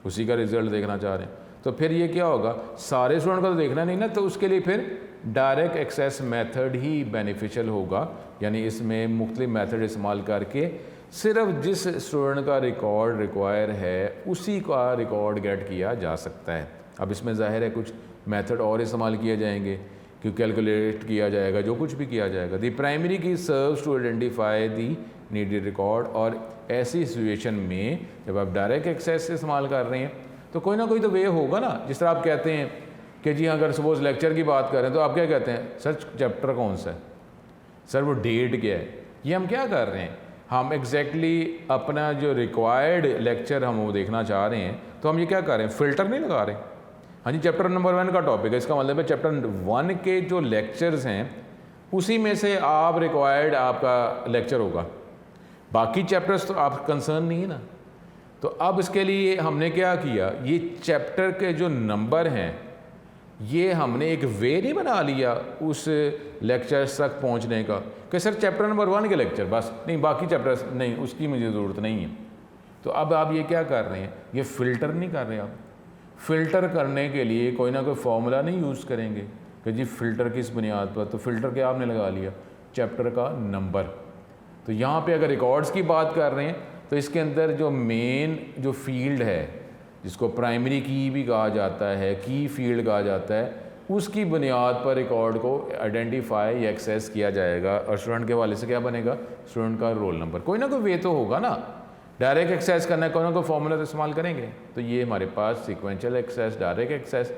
उसी का रिज़ल्ट देखना चाह रहे हैं, तो फिर ये क्या होगा, सारे स्टूडेंट का तो देखना नहीं ना, तो उसके लिए फिर डायरेक्ट एक्सेस मेथड ही बेनिफिशियल होगा। यानी इसमें मुख्तलिफ मेथड इस्तेमाल करके सिर्फ जिस स्टूडेंट का रिकॉर्ड रिक्वायर है उसी का रिकॉर्ड गेट किया जा सकता है। अब इसमें ज़ाहिर है कुछ मेथड और इस्तेमाल किए जाएंगे कि कैलकुलेट किया जाएगा, जो कुछ भी किया जाएगा। The primary key serves to identify the needed record. और ऐसी सिचुएशन में जब आप डायरेक्ट एक्सेस इस्तेमाल कर रहे हैं तो कोई ना कोई तो वे होगा ना। जिस तरह आप कहते हैं कि जी अगर सपोज़ लेक्चर की बात करें तो आप क्या कहते हैं, सर चैप्टर कौन सा है, सर वो डेट क्या है। ये हम क्या कर रहे हैं, हम एग्जैक्टली अपना जो रिक्वायर्ड लेक्चर हम वो देखना चाह रहे हैं, तो हम ये क्या कर रहे हैं, फ़िल्टर नहीं लगा रहे। हाँ जी, चैप्टर नंबर 1 का टॉपिक है, इसका मतलब है चैप्टर 1 के जो लेक्चर्स हैं उसी में से आप रिक्वायर्ड आपका लेक्चर होगा, बाकी चैप्टर्स तो आप कंसर्न नहीं है ना। तो अब इसके लिए हमने क्या किया, ये चैप्टर के जो नंबर हैं ये हमने एक वे नहीं बना लिया उस लेक्चर्स तक पहुंचने का कि सर चैप्टर नंबर 1 के लेक्चर बस, नहीं बाकी चैप्टर्स नहीं, उसकी मुझे ज़रूरत नहीं है। तो अब आप ये क्या कर रहे हैं, ये फ़िल्टर नहीं कर रहे। आप फ़िल्टर करने के लिए कोई ना कोई फॉर्मूला नहीं यूज़ करेंगे कि जी फ़िल्टर किस बुनियाद पर, तो फ़िल्टर क्या आपने लगा लिया, चैप्टर का नंबर। तो यहाँ पे अगर रिकॉर्ड्स की बात कर रहे हैं तो इसके अंदर जो मेन जो फील्ड है जिसको प्राइमरी की भी कहा जाता है, की फील्ड कहा जाता है, उसकी बुनियाद पर रिकॉर्ड को आइडेंटिफाई या एक्सेस किया जाएगा। और स्टूडेंट के हवाले से क्या बनेगा, स्टूडेंट का रोल नंबर। कोई ना कोई वे तो होगा ना, डायरेक्ट एक्सेस करना है, कोई ना कोई फॉर्मूला तो इस्तेमाल करेंगे। तो ये हमारे पास सीक्वेंशियल एक्सेस, डायरेक्ट एक्सेस।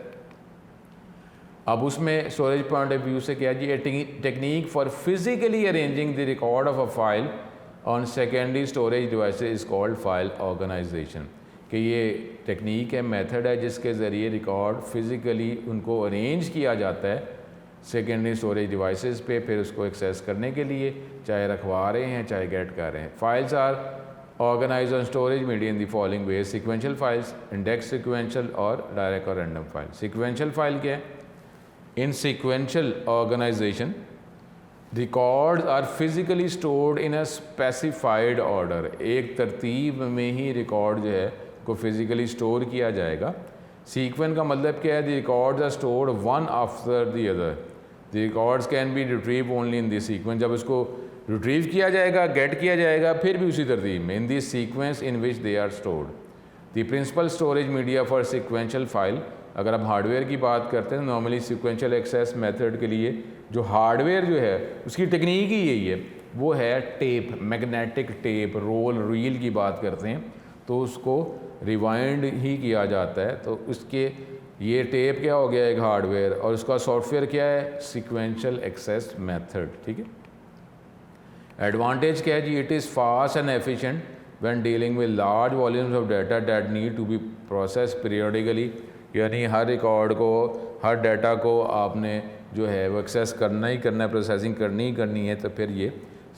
अब उसमें स्टोरेज पॉइंट ऑफ व्यू से क्या जी, technique for physically arranging the record of a file on secondary storage devices is called file organisation. कि ये टेक्निक है, मेथड है जिसके ज़रिए रिकॉर्ड फिज़िकली उनको अरेंज किया जाता है सेकेंडरी स्टोरेज डिवाइसेस पे, फिर उसको एक्सेस करने के लिए, चाहे रखवा रहे हैं चाहे गेट कर रहे हैं। Files are organise on storage media in the following ways, sequential files, index sequential और डायरेक्ट और रैंडम फाइल। सीक्वेंशियल फाइल क्या है, in sequential organisation records are physically stored in a specified order. एक तरतीब में ही रिकॉर्ड जो है को फिज़िकली स्टोर किया जाएगा। सीक्वेंस का मतलब क्या है, the records are stored one after the other, the records can be retrieve only in this sequence. जब उसको रिट्रीव किया जाएगा, गेट किया जाएगा, फिर भी उसी तरतीब में, in this sequence in which they are stored. The principal storage media for sequential file, अगर आप हार्डवेयर की बात करते हैं नॉर्मली सीक्वेंशियल एक्सेस मेथड के लिए जो हार्डवेयर जो है उसकी टेक्निक ही यही है, वो है tape, magnetic tape, roll reel की बात करते हैं, तो उसको रिवाइंड ही किया जाता है। तो उसके ये टेप क्या हो गया, एक हार्डवेयर, और उसका सॉफ्टवेयर क्या है, सीक्वेंशियल एक्सेस मेथड, ठीक है। एडवांटेज क्या है जी, it is fast and efficient when dealing with large volumes of data that need to be process periodically, यानी हर रिकॉर्ड को, हर डाटा को आपने जो है वो एक्सेस करना ही करना है, प्रोसेसिंग करनी ही करनी है, तो फिर ये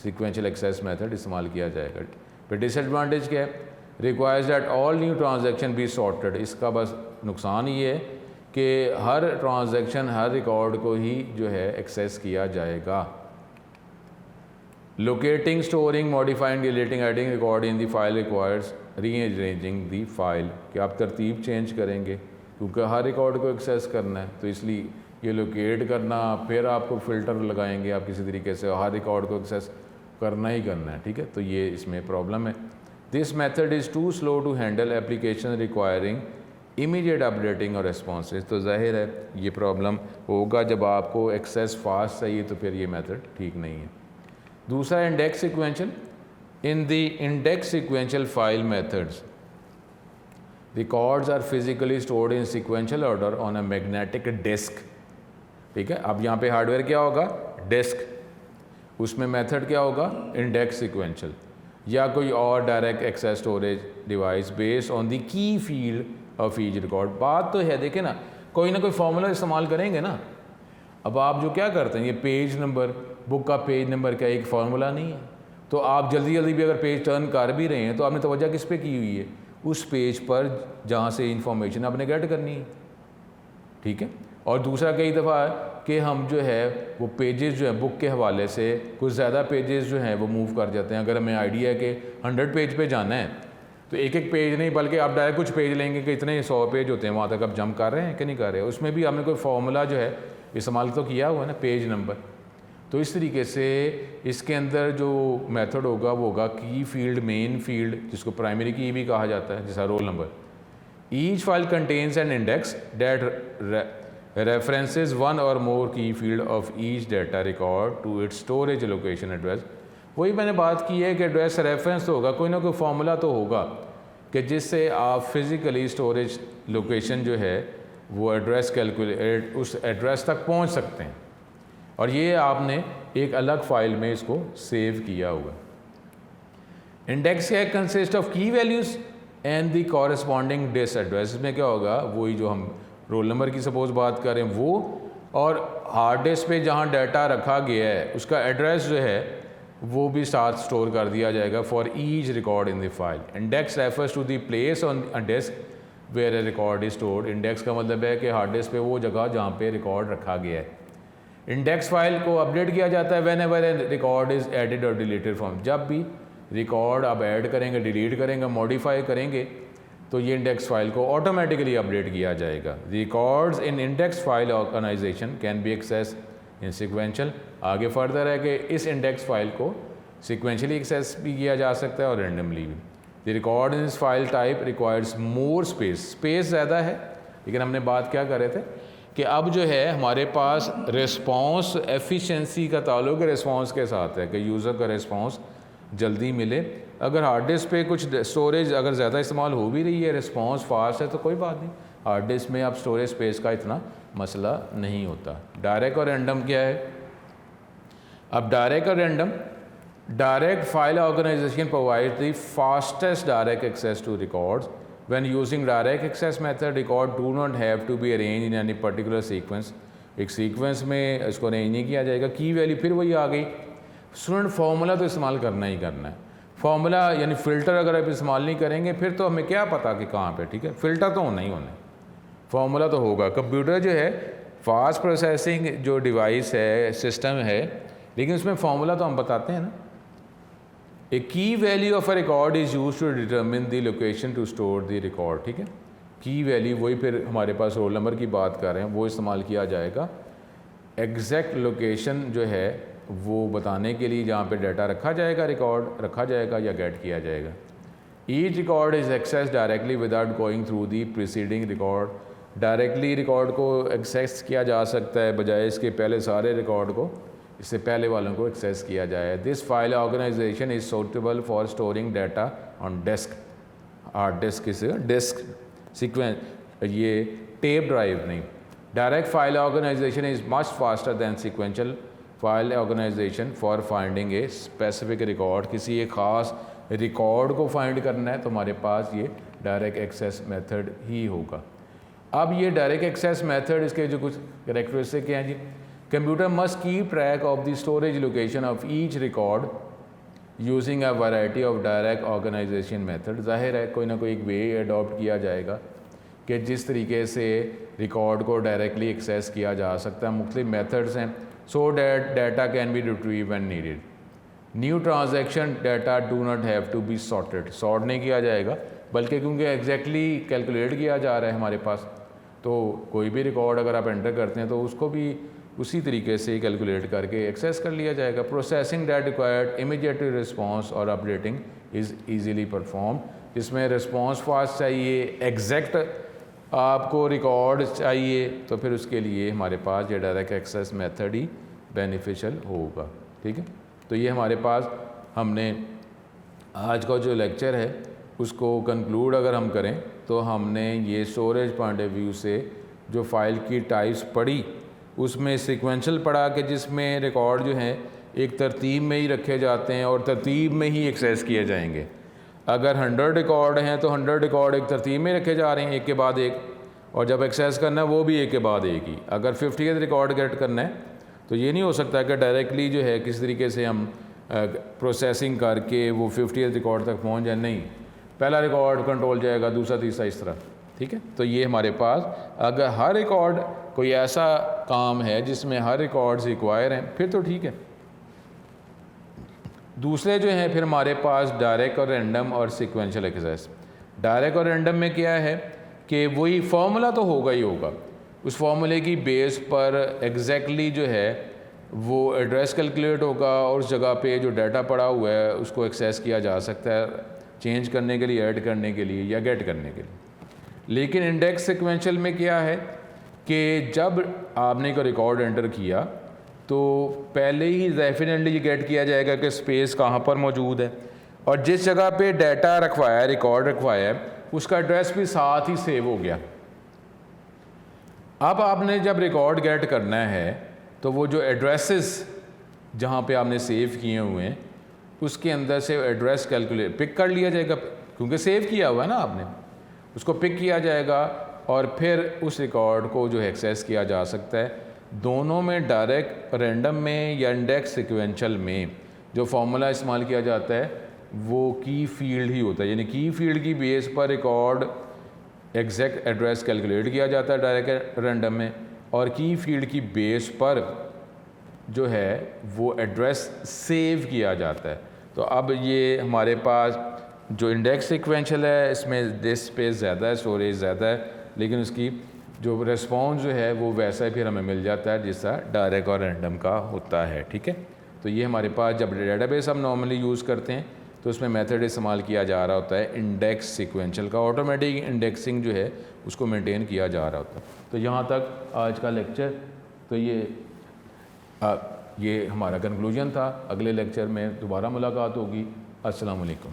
सीक्वेंशियल एक्सेस मेथड इस्तेमाल किया जाएगा। फिर डिसएडवांटेज क्या है, requires that all new transaction be sorted, इसका बस नुकसान ये है कि हर ट्रांजैक्शन, हर रिकॉर्ड को ही जो है एक्सेस किया जाएगा। Locating, storing, modifying, deleting, adding record in the file requires rearranging the file, कि आप तरतीब चेंज करेंगे क्योंकि हर रिकॉर्ड को एक्सेस करना है, तो इसलिए ये लोकेट करना, फिर आपको फ़िल्टर लगाएंगे आप किसी तरीके से, हर रिकॉर्ड को एक्सेस करना ही करना है, ठीक है, तो ये इसमें प्रॉब्लम है। This method is too slow to handle application requiring immediate updating और रिस्पॉन्सेज, तो जाहिर है ये प्रॉब्लम होगा जब आपको एक्सेस फास्ट चाहिए, तो फिर ये मेथड ठीक नहीं है। दूसरा index sequential, in the index sequential file methods records are physically stored in sequential order on a magnetic disk, ठीक है। अब यहाँ पे हार्डवेयर क्या होगा, डिस्क, उसमें मेथड क्या होगा, इंडेक्स सीक्वेंशियल, या कोई और direct access storage device based on the key field of each record. बात तो है, देखें ना, कोई ना कोई फार्मूला इस्तेमाल करेंगे ना। अब आप जो क्या करते हैं, ये पेज नंबर, बुक का पेज नंबर क्या एक फार्मूला नहीं है, तो आप जल्दी जल्दी भी अगर पेज टर्न कर भी रहे हैं तो आपने तवज्जो किस पे की हुई है, उस पेज पर जहाँ से इंफॉर्मेशन आपने गेट करनी है, ठीक है। और दूसरा कई दफ़ा है कि हम जो है वो पेजेस जो है बुक के हवाले से कुछ ज़्यादा पेजेस जो हैं वो मूव कर जाते हैं। अगर हमें आइडिया है कि 100 पेज पे जाना है तो एक एक पेज नहीं, बल्कि आप डायरेक्ट कुछ पेज लेंगे कि इतने 100 पेज होते हैं, वहाँ तक आप जंप कर रहे हैं कि नहीं कर रहे हैं। उसमें भी हमने कोई फार्मूला जो है इस्तेमाल तो किया हुआ है ना, पेज नंबर। तो इस तरीके से इसके अंदर जो मेथड होगा वो होगा की फील्ड, मेन फील्ड, जिसको प्राइमरी की भी कहा जाता है, जैसा roll number. Each file contains an index that references one or more key field of each data record to its storage location address। वही मैंने बात की है कि एड्रेस रेफरेंस तो होगा, कोई ना कोई फार्मूला तो होगा कि जिससे आप फिज़िकली स्टोरेज लोकेशन जो है वो एड्रेस कैलकुलेट, उस एड्रेस तक पहुंच सकते हैं, और ये आपने एक अलग फाइल में इसको सेव किया हुआ। इंडेक्स क्या consist of key values and the corresponding disk address. इसमें क्या होगा, वही जो हम रोल नंबर की सपोज बात करें वो, और हार्ड डिस्क पे जहाँ डाटा रखा गया है उसका एड्रेस जो है वो भी साथ स्टोर कर दिया जाएगा for each record in the file. Index refers to the place on a disk where a record is stored. Index का मतलब है कि हार्ड डिस्क पे वो जगह जहाँ पे रिकॉर्ड रखा गया है। इंडेक्स फाइल को अपडेट किया जाता है when ever A record is added और डिलीटेड फ्रॉम। जब भी रिकॉर्ड आप ऐड करेंगे, डिलीट करेंगे, मॉडिफाई करेंगे, तो ये इंडेक्स फाइल को ऑटोमेटिकली अपडेट किया जाएगा। Records in index file organization can be access in sequential. आगे फर्दर है कि इस इंडेक्स फाइल को सीक्वेंशियली एक्सेस भी किया जा सकता है और रैंडमली भी। The record in this file type requires more space ज़्यादा है, लेकिन हमने बात क्या कर रहे थे कि अब जो है हमारे पास रिस्पॉन्स एफिशिएंसी का ताल्लुक रिस्पॉन्स के साथ है कि यूज़र का रिस्पॉन्स जल्दी मिले। अगर हार्ड डिस्क पे कुछ स्टोरेज अगर ज़्यादा इस्तेमाल हो भी रही है, रिस्पॉन्स फास्ट है, तो कोई बात नहीं, हार्ड डिस्क में अब स्टोरेज स्पेस का इतना मसला नहीं होता। डायरेक्ट और रैंडम क्या है, अब डायरेक्ट और random, direct file organization provide the fastest direct access to records. When using direct access method, record do not have to be arrange in any particular sequence. एक सीक्वेंस में इसको arrange नहीं किया जाएगा। की वैल्यू फिर वही आ गई, स्टूडेंट फार्मूला तो इस्तेमाल करना ही करना है। फार्मूला यानी फ़िल्टर अगर आप इस्तेमाल नहीं करेंगे फिर तो हमें क्या पता कि कहाँ पे, ठीक है, फ़िल्टर तो होना ही होना है, फार्मूला तो होगा। कंप्यूटर जो है फास्ट प्रोसेसिंग जो डिवाइस है, सिस्टम है, लेकिन उसमें फार्मूला तो हम बताते हैं ना। A key value of a record is use to determine the location to store the record, ठीक है। की वैल्यू वही फिर हमारे पास रोल नंबर की बात कर रहे हैं, वो इस्तेमाल किया जाएगा एग्जैक्ट लोकेशन जो है वो बताने के लिए जहाँ पे डाटा रखा जाएगा, रिकॉर्ड रखा जाएगा या गेट किया जाएगा। Each record is access directly without going through the preceding record. Directly record को एक्सेस किया जा सकता है बजाय इसके पहले सारे रिकॉर्ड को, इससे पहले वालों को एक्सेस किया जाए। This file organization is suitable for storing data on disk. Hard disk इस डिस्क सीक्वेंस, ये टेप ड्राइव नहीं। Direct file organization is much faster than sequential file organization for finding a specific record, किसी एक ख़ास record को find करना है तो हमारे पास ये डायरेक्ट एक्सेस मेथड ही होगा। अब ये डायरेक्ट एक्सेस मेथड, इसके जो कुछ कैरेक्टरिस्टिक हैं जी, computer must keep track of the storage location of each record using a variety of direct organisation method. ज़ाहिर है कोई ना कोई एक वे अडॉप्ट किया जाएगा कि जिस तरीके से रिकॉर्ड को डायरेक्टली एक्सेस किया जा सकता है। मुख्तलिफ मेथड्स हैं so that data can be retrieve when needed. New transaction data do not have to be sorted, sort नहीं किया जाएगा बल्कि क्योंकि एग्जैक्टली कैलकुलेट किया जा रहा है हमारे पास, तो कोई भी रिकॉर्ड अगर आप एंटर करते हैं तो उसको भी उसी तरीके से कैलकुलेट करके एक्सेस कर लिया जाएगा। Processing that required immediate response और अपडेटिंग इज़ ईजीली परफॉर्म, जिसमें रिस्पांस फास्ट चाहिए, एग्जैक्ट आपको रिकॉर्ड चाहिए, तो फिर उसके लिए हमारे पास ये डायरेक्ट एक्सेस मेथड ही बेनिफिशियल होगा। ठीक है, तो ये हमारे पास हमने आज का जो लेक्चर है उसको कंक्लूड अगर हम करें तो हमने ये स्टोरेज पॉइंट ऑफ व्यू से जो फाइल की टाइप्स पढ़ी, उसमें सीक्वेंशियल पढ़ा कि जिसमें रिकॉर्ड जो हैं एक तरतीब में ही रखे जाते हैं और तरतीब में ही एक्सेस किए जाएंगे। अगर 100 रिकॉर्ड हैं तो 100 रिकॉर्ड एक तरतीब में रखे जा रहे हैं एक के बाद एक, और जब एक्सेस करना है वो भी एक के बाद एक ही। अगर 50th रिकॉर्ड गेट करना है तो ये नहीं हो सकता कि डायरेक्टली जो है किस तरीके से हम प्रोसेसिंग करके वो 50th रिकॉर्ड तक पहुँच जाए, नहीं, पहला रिकॉर्ड कंट्रोल जाएगा, दूसरा तीसरा इस तरह। ठीक है, तो ये हमारे पास अगर हर रिकॉर्ड कोई ऐसा काम है जिसमें हर रिकॉर्ड्स रिक्वायर हैं फिर तो ठीक है। दूसरे जो हैं फिर हमारे पास डायरेक्ट और रैंडम और सीक्वेंशियल एक्सेस। डायरेक्ट और रैंडम में क्या है कि वही फार्मूला तो होगा ही होगा, उस फार्मूले की बेस पर एग्जैक्टली जो है वो एड्रेस कैलकुलेट होगा और उस जगह पे जो डाटा पड़ा हुआ है उसको एक्सेस किया जा सकता है चेंज करने के लिए, ऐड करने के लिए या गेट करने के लिए। लेकिन इंडेक्स सीक्वेंशियल में क्या है कि जब आपने कोई रिकॉर्ड एंटर किया तो पहले ही डेफिनेटली ये गेट किया जाएगा कि स्पेस कहाँ पर मौजूद है, और जिस जगह पे डाटा रखवाया है, रिकॉर्ड रखवाया है, उसका एड्रेस भी साथ ही सेव हो गया। अब आपने जब रिकॉर्ड गेट करना है तो वो जो एड्रेसेस जहाँ पे आपने सेव किए हुए हैं उसके अंदर से एड्रेस कैलकुलेट पिक कर लिया जाएगा, क्योंकि सेव किया हुआ है ना आपने, उसको पिक किया जाएगा और फिर उस रिकॉर्ड को जो एक्सेस किया जा सकता है। दोनों में डायरेक्ट रैंडम में या इंडेक्स सीक्वेंशियल में जो फार्मूला इस्तेमाल किया जाता है वो की फील्ड ही होता है, यानी की फील्ड की बेस पर रिकॉर्ड एग्जैक्ट एड्रेस कैलकुलेट किया जाता है डायरेक्ट रैंडम में, और की फील्ड की बेस पर जो है वो एड्रेस सेव किया जाता है। तो अब ये हमारे पास जो इंडेक्स सीक्वेंशियल है इसमें डिस्क स्पेस ज़्यादा है, स्टोरेज ज़्यादा है, लेकिन उसकी जो रिस्पॉन्स जो है वो वैसा ही फिर हमें मिल जाता है जैसा डायरेक्ट और रैंडम का होता है। ठीक है, तो ये हमारे पास जब डेटाबेस हम नॉर्मली यूज़ करते हैं तो उसमें मेथड इस्तेमाल किया जा रहा होता है इंडेक्स सीक्वेंशियल का, ऑटोमेटिक इंडेक्सिंग जो है उसको मेंटेन किया जा रहा होता है। तो यहाँ तक आज का लेक्चर, तो ये हमारा कंक्लूजन था। अगले लेक्चर में दोबारा मुलाकात होगी। अस्सलाम वालेकुम।